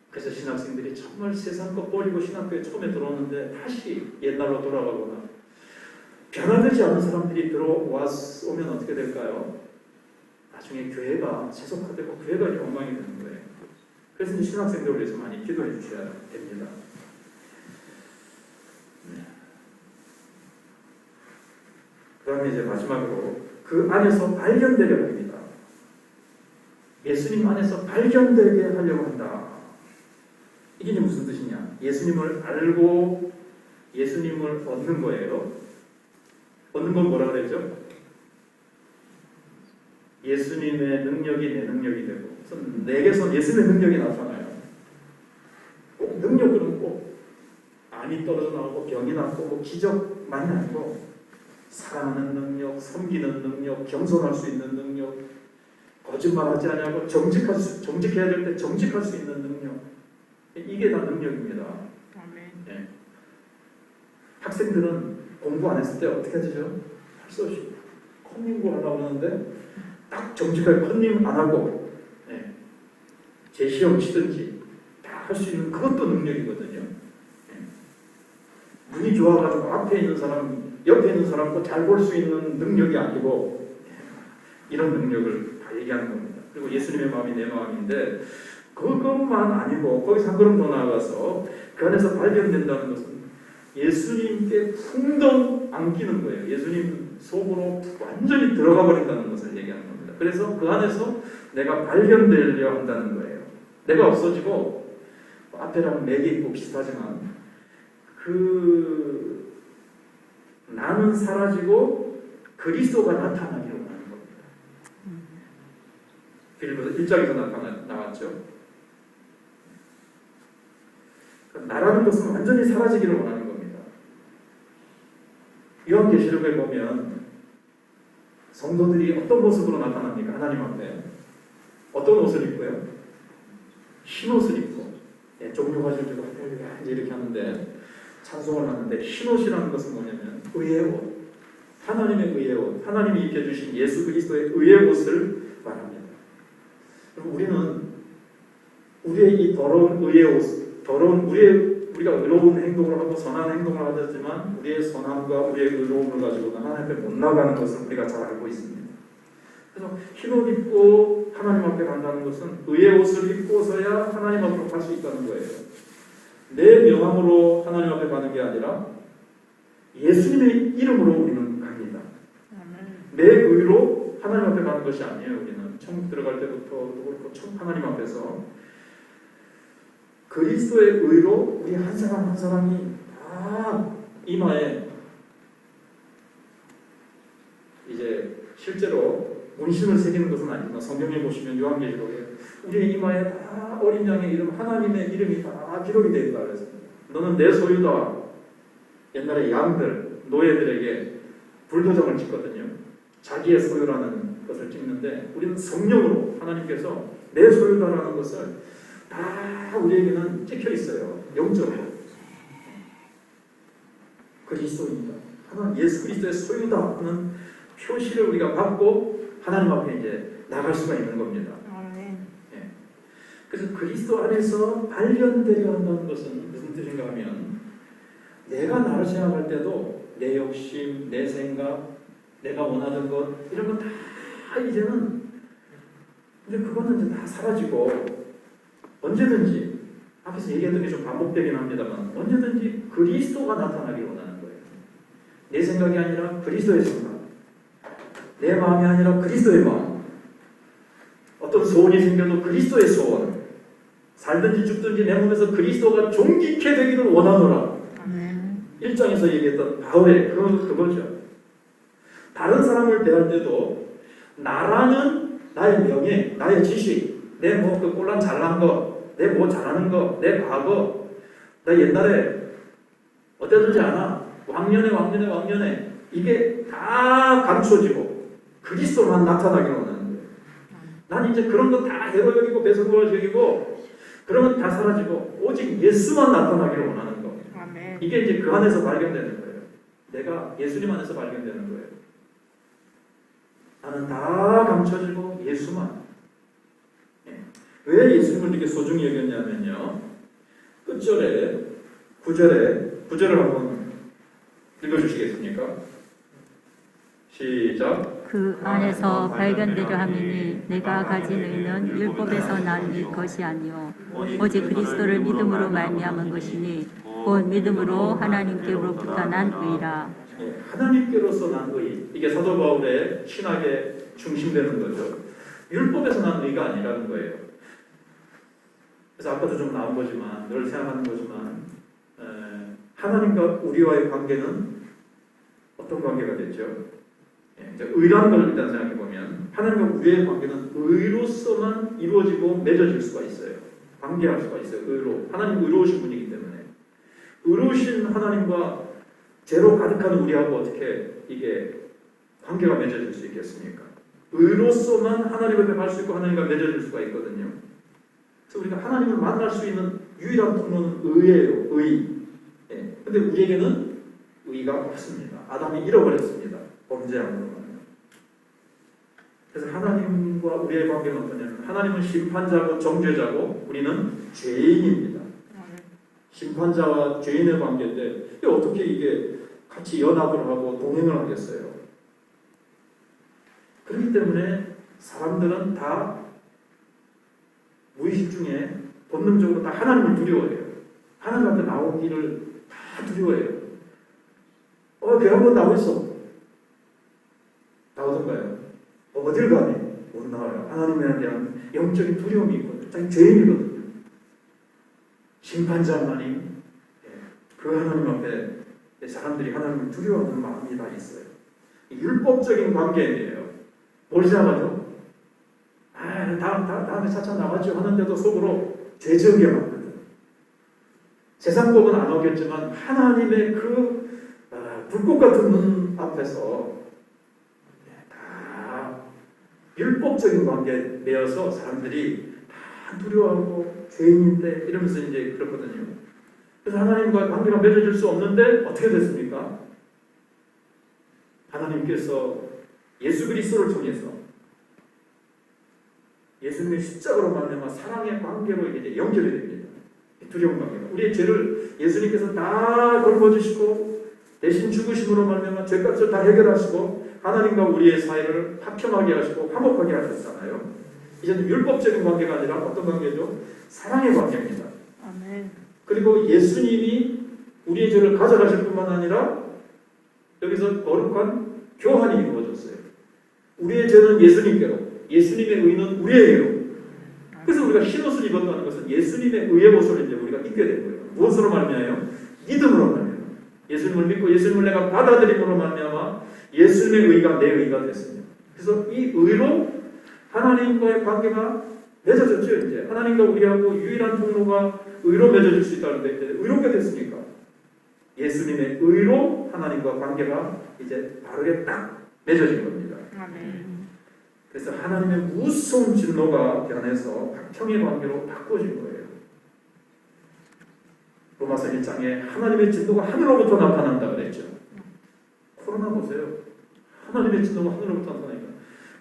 그래서 신학생들이 정말 세상 거 버리고 신학교에 처음에 들어오는데 다시 옛날로 돌아가거나 변화되지 않은 사람들이 들어오면 어떻게 될까요? 나중에 교회가 세속화되고 교회가 영광이 되는 거예요. 그래서 이제 신학생들을 위해서 많이 기도해 주셔야 됩니다. 그 다음에 이제 마지막으로 그 안에서 발견되려 합니다. 예수님 안에서 발견되게 하려고 한다. 이게 무슨 뜻이냐? 예수님을 알고 예수님을 얻는 거예요. 얻는 건 뭐라 그랬죠? 예수님의 능력이 내 능력이 되고, 내게서 예수님의 능력이 나타나요. 꼭 능력은 꼭 안이 떨어져 나오고 병이 낫고 뭐 기적만이 아니고 사랑하는 능력, 섬기는 능력, 겸손할 수 있는 능력, 거짓말하지 않냐고 정직해야 될 때 정직할 수 있는 능력, 이게 다 능력입니다. 네. 학생들은 공부 안 했을 때 어떻게 하죠? 할 수 없이 컨닝 하려고 하는데 딱 정직하게 컨닝 안 하고 네. 제시험 치든지 다 할 수 있는 그것도 능력이거든요. 눈이 좋아가지고 앞에 있는 사람, 옆에 있는 사람도 잘 볼 수 있는 능력이 아니고 이런 능력을 다 얘기하는 겁니다. 그리고 예수님의 마음이 내 마음인데 그것만 아니고 거기서 한 걸음 더 나아가서 그 안에서 발견된다는 것은 예수님께 풍덩 안기는 거예요. 예수님 속으로 완전히 들어가 버린다는 것을 얘기하는 겁니다. 그래서 그 안에서 내가 발견되려 한다는 거예요. 내가 없어지고 앞에랑 맥이 있고 비슷하지만 나는 사라지고 그리스도가 나타나기로 하는 겁니다. 빌립보서 1장에서 나왔죠. 나라는 것은 완전히 사라지기를 원하는 겁니다. 요한계시록에 보면 성도들이 어떤 모습으로 나타납니까? 하나님 앞에 어떤 옷을 입고요? 흰 옷을 입고 종려가지고 이렇게 하는데 찬송을 하는데 흰 옷이라는 것은 뭐냐면 의의 옷, 하나님의 의의 옷, 하나님이 입혀주신 예수 그리스도의 의의 옷을 말합니다. 그리고 우리는 우리의 이 더러운 의의 옷, 우리가 의로운 행동을 하고 선한 행동을 하지만 우리의 선함과 우리의 의로움을 가지고는 하나님 앞에 못 나가는 것을 우리가 잘 알고 있습니다. 그래서 흰 옷 입고 하나님 앞에 간다는 것은 의의 옷을 입고서야 하나님 앞으로 갈 수 있다는 거예요. 내 명함으로 하나님 앞에 가는 게 아니라 예수님의 이름으로 우리는 갑니다. 내 의로 하나님 앞에 가는 것이 아니에요. 우리는 천국 들어갈 때부터도 그렇고 하나님 앞에서 그리스도의 의로 우리 한 사람 한 사람이 다 이마에 이제 실제로 문신을 새기는 것은 아니지만 성경에 보시면 요한계시록에 우리의 이마에 다 어린 양의 이름, 하나님의 이름이 다 기록이 되어 있다 그랬습니다. 너는 내 소유다. 옛날에 양들, 노예들에게 불도장을 찍거든요. 자기의 소유라는 것을 찍는데 우리는 성령으로 하나님께서 내 소유다라는 것을 다 우리에게는 찍혀 있어요. 영적으로. 그리스도입니다. 하나님 예수 그리스도의 소유다 하는 표시를 우리가 받고 하나님 앞에 이제 나갈 수가 있는 겁니다. 예. 그래서 그리스도 안에서 발견되려 한다는 것은 무슨 뜻인가 하면 내가 나를 생각할 때도 내 욕심, 내 생각, 내가 원하는 것 이런 건 다 이제는 이제 그거는 이제 다 사라지고 언제든지 앞에서 얘기했던 게 좀 반복되긴 합니다만 언제든지 그리스도가 나타나기를 원하는 거예요. 내 생각이 아니라 그리스도의 생각, 내 마음이 아니라 그리스도의 마음. 어떤 소원이 생겨도 그리스도의 소원. 살든지 죽든지 내 몸에서 그리스도가 존귀케 되기를 원하노라. 1장에서 얘기했던 바울의 그거죠. 다른 사람을 대할 때도 나라는 나의 명예, 나의 지식, 내 뭐 그 꼴랑 잘난 거, 내 뭐 잘하는 거, 내 과거, 나 옛날에 어땠는지 아나? 왕년에 이게 다 감춰지고 그리스도만 나타나기를 원하는 거예요. 난 이제 그런 거 다 해로 여기고 배설물 여기고 그런 건 다 사라지고 오직 예수만 나타나기를 원하는 거. 아멘. 이게 이제 그 안에서 발견되는 거예요. 내가 예수님 안에서 발견되는 거예요. 나는 다 감춰지고 예수만. 왜 예수님을 이렇게 소중히 여겼냐면요. 끝절에 9절을 한번 읽어주시겠습니까? 시작. 그 안에서 발견되려 함이니 내가 가진 의는 율법에서 난 것이 아니요 오직 그리스도를 믿음으로 말미암은 것이니 곧 믿음으로 하나님께로부터 난 의라. 하나님께로서 난 의. 이게 사도 바울의 신학의 중심되는 거죠. 율법에서 난 의가 아니라는 거예요. 그래서 아까도 좀 나온 거지만 늘 생각하는 거지만 하나님과 우리와의 관계는 어떤 관계가 됐죠? 의라는 걸 일단 생각해보면 하나님과 우리의 관계는 의로서만 이루어지고 맺어질 수가 있어요. 관계할 수가 있어요. 의로. 하나님 의로우신 분이기 때문에 의로우신 하나님과 죄로 가득한 우리하고 어떻게 이게 관계가 맺어질 수 있겠습니까? 의로서만 하나님 앞에 갈 수 있고 하나님과 맺어질 수가 있거든요. 그래서 우리가 하나님을 만날 수 있는 유일한 통로는 의예요. 의. 근데 우리에게는 의가 없습니다. 아담이 잃어버렸습니다. 범죄함으로. 그래서 하나님과 우리의 관계는 어떠냐면 하나님은 심판자고 정죄자고 우리는 죄인입니다. 심판자와 죄인의 관계인데 어떻게 이게 같이 연합을 하고 동행을 하겠어요? 그렇기 때문에 사람들은 다 무의식 중에 본능적으로 다 하나님을 두려워해요. 하나님 앞에 나오기를 다 두려워해요. 걔 한번 나오겠어. 나오던가요? 어딜 가니? 못 나와요. 하나님에 대한 영적인 두려움이 있거든요. 자기 죄인이거든요. 심판자만이 그 하나님 앞에 사람들이 하나님을 두려워하는 마음이 다 있어요. 율법적인 관계예요. 뭘 생각하죠? 다음에 차차 나가죠 하는데도 속으로 죄지게 만들어요. 세상 법은 안 오겠지만 하나님의 그 불꽃 같은 눈 앞에서 다 율법적인 관계에 매여서 사람들이 다 두려워하고 죄인인데 이러면서 이제 그렇거든요. 그래서 하나님과 관계가 맺어질 수 없는데 어떻게 됐습니까? 하나님께서 예수 그리스도를 통해서 예수님의 십자가로 말미암아 사랑의 관계로 이제 연결이 됩니다. 두려운 관계가. 우리의 죄를 예수님께서 다 걸어주시고 대신 죽으심으로 말미암아 죄값을 다 해결하시고 하나님과 우리의 사이를 화평하게 하시고 화목하게 하셨잖아요. 이제는 율법적인 관계가 아니라 어떤 관계죠? 사랑의 관계입니다. 아멘. 그리고 예수님이 우리의 죄를 가져가실 뿐만 아니라 여기서 거룩한 교환이 이루어졌어요. 우리의 죄는 예수님께로, 예수님의 의는 우리에게로. 그래서 우리가 흰옷을 입었다는 것은 예수님의 의의 옷을 이제 우리가 입게 된 거예요. 무엇으로 말미암아요? 믿음으로 말미암아. 예수님을 믿고 예수님을 내가 받아들임으로 말미암아 예수님의 의가 내 의가 됐습니다. 그래서 이 의로 하나님과의 관계가 맺어졌죠. 이제 하나님과 우리하고 유일한 통로가 의로 맺어질 수 있다는데 이제 의롭게 됐습니까? 예수님의 의로 하나님과 관계가 이제 바르게 딱 맺어진 겁니다. 아멘. 그래서 하나님의 무서운 진노가 변해서 박평의 관계로 바꿔진 거예요. 로마서 1장에 하나님의 진노가 하늘로부터 나타난다 그랬죠. 코로나 보세요. 하나님의 진노가 하늘로부터 나타나니까.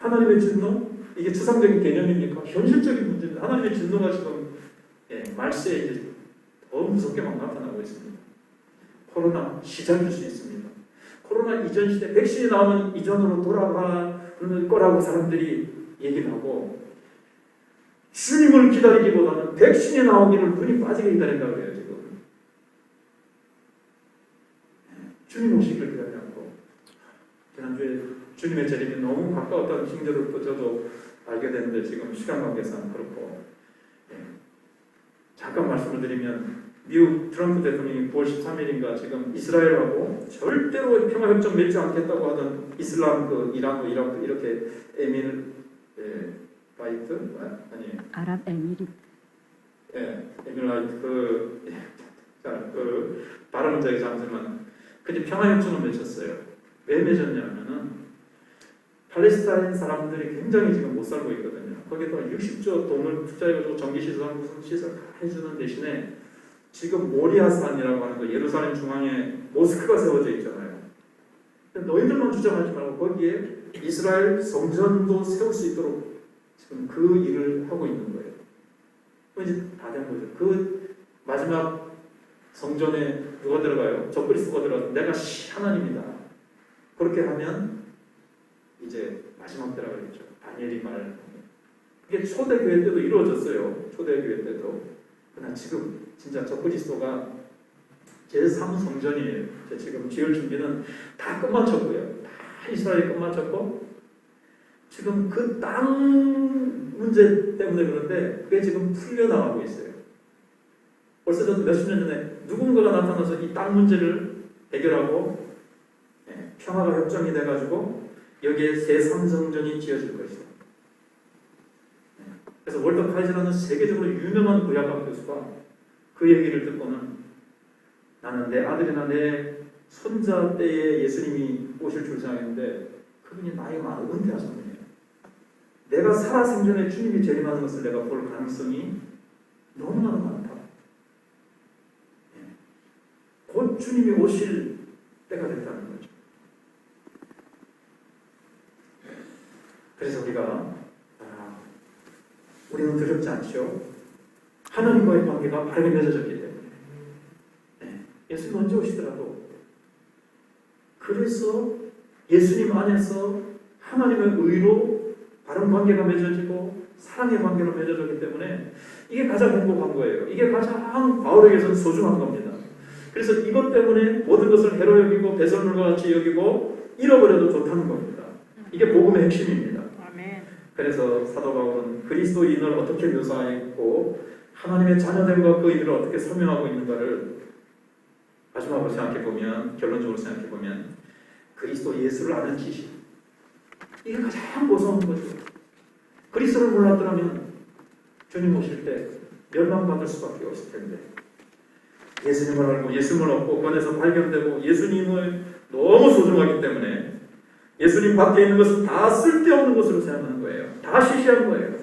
하나님의 진노? 이게 추상적인 개념입니까? 현실적인 문제입니다. 하나님의 진노가 지금 말세에 이제 더 무섭게 막 나타나고 있습니다. 코로나 시작일 수 있습니다. 코로나 이전 시대 백신이 나오면 이전으로 돌아가는 거라고 사람들이 얘기를 하고 주님을 기다리기보다는 백신이 나오기를 눈이 빠지게 기다린다고 그래요. 지금 주님 오시기를 기다리지 않고 지난주에 주님의 재림이 너무 가까웠다는 징조를 또 저도 알게 됐는데 지금 시간 관계상 그렇고 잠깐 말씀을 드리면 미국 트럼프 대통령이 9월 13일인가 지금 이스라엘하고 절대로 평화협정 맺지 않겠다고 하던 이슬람 이란 이라크 이렇게 에밀라이트 아랍에미리트. 에밀라이트 발음은 제가 잠시만 근데 평화협정을 맺었어요. 왜 맺었냐면은 팔레스타인 사람들이 굉장히 지금 못 살고 있거든요. 거기다 60조 돈을 투자해가지고 전기시설 무슨 시설 다 해주는 대신에 지금 모리아산이라고 하는 거 예루살렘 중앙에 모스크가 세워져 있잖아요. 너희들만 주장하지 말고 거기에 이스라엘 성전도 세울 수 있도록 지금 그 일을 하고 있는 거예요. 이제 다 된 거죠. 그 마지막 성전에 누가 들어가요? 적그리스도가 들어가서 내가 하나님이다. 그렇게 하면 이제 마지막 때라 그랬죠. 다니엘이 말하는 거. 그게 초대교회 때도 이루어졌어요. 초대교회 때도. 그러나 지금 진짜 적그리스도가 제3성전이에요. 지금 지을 준비는 다 끝마쳤고요. 다 이스라엘이 끝마쳤고 지금 그 땅 문제 때문에 그런데 그게 지금 풀려나가고 있어요. 벌써 저도 몇십 년 전에 누군가가 나타나서 이 땅 문제를 해결하고 평화가 협정이 돼가지고 여기에 제3성전이 지어질 것이다. 그래서 월더 카이저라는 세계적으로 유명한 구약학 교수가 그 얘기를 듣고는 나는 내 아들이나 내 손자 때에 예수님이 오실 줄 생각했는데 그분이 나이가 많아 은퇴하신 분이에요. 내가 살아 생전에 주님이 재림하는 것을 내가 볼 가능성이 너무나 많다. 곧 주님이 오실 때가 됐다는 거죠. 그래서 우리가 아시죠? 하나님과의 관계가 바르게 맺어졌기 때문에. 네. 예수님 언제 오시더라도 그래서 예수님 안에서 하나님의 의로 바른 관계가 맺어지고 사랑의 관계로 맺어졌기 때문에 이게 가장 행복한 거예요. 이게 가장 바울에게서는 소중한 겁니다. 그래서 이것 때문에 모든 것을 해로 여기고 배설물과 같이 여기고 잃어버려도 좋다는 겁니다. 이게 복음의 핵심입니다. 그래서 사도 바울은 그리스도인을 어떻게 묘사했고 하나님의 자녀됨과 그 의미를 어떻게 설명하고 있는가를 마지막으로 생각해보면, 결론적으로 생각해보면 그리스도 예수를 아는 지식, 이게 가장 고소한 거죠. 그리스도를 몰랐더라면 주님 오실 때 멸망받을 수밖에 없을 텐데, 예수님을 알고 예수님을 얻고 그 안에서 발견되고 예수님을 너무 소중하기 때문에 예수님 밖에 있는 것은 다 쓸데없는 것으로 생각하는 거예요. 다 시시한 거예요.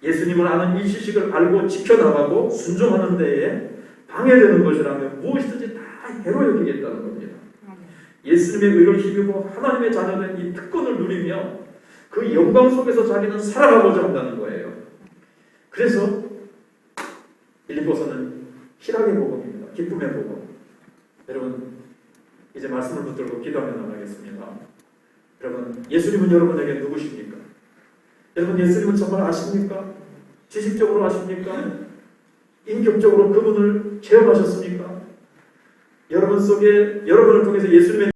예수님을 아는 이 지식을 알고 지켜나가고 순종하는 데에 방해되는 것이라면 무엇이든지 다 해로 여기겠다는 겁니다. 예수님의 의를 힘입고 하나님의 자녀된 이 특권을 누리며 그 영광 속에서 자기는 살아가고자 한다는 거예요. 그래서 빌립보서는 희락의 복음입니다. 기쁨의 복음. 여러분, 이제 말씀을 붙들고 기도하며 나가겠습니다. 여러분, 예수님은 여러분에게 누구십니까? 여러분, 예수님은 정말 아십니까? 지식적으로 아십니까? 인격적으로 그분을 체험하셨습니까? 여러분 속에, 여러분을 통해서 예수님의